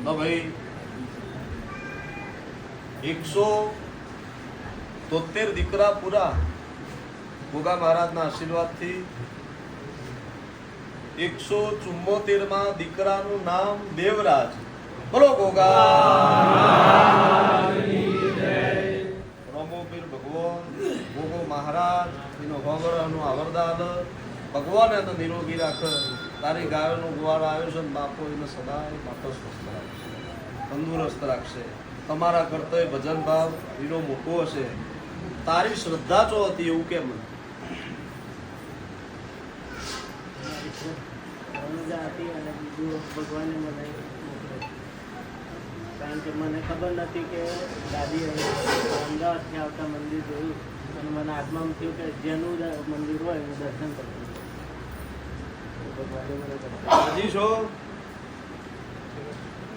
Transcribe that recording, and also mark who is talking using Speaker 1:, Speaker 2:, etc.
Speaker 1: તો ભાઈ 173 દીકરા પૂરા ગોગા મહારાજના આશીર્વાદથી 174માં દીકરાનું નામ દેવરાજ. બોલો ગોગા રમો પીર ભગવાન ગોગો મહારાજ એનો ભગવાનનું આવરદાન ભગવાન એને નિરોગી રાખે. તારી ગાયોનો ગુવાર આવ્યો છે ને બાપો એને સદાય બાપો સ્વસ્થ રાખશે, તંદુરસ્ત રાખશે. તમારા કરતા ભજન ભાવ એનો મોટો હશે. તારી શ્રદ્ધા ચો હતી એવું કેમ?
Speaker 2: અને બીજું ભગવાને મને મોકલ્યો, કારણ કે મને ખબર નથી કે દાદી અમદાવાદથી આવતા મંદિર જોયું અને મને આત્મામાં થયું કે જેનું મંદિર હોય એનું દર્શન કરવું. ભગવાને મને
Speaker 1: રાજી છો?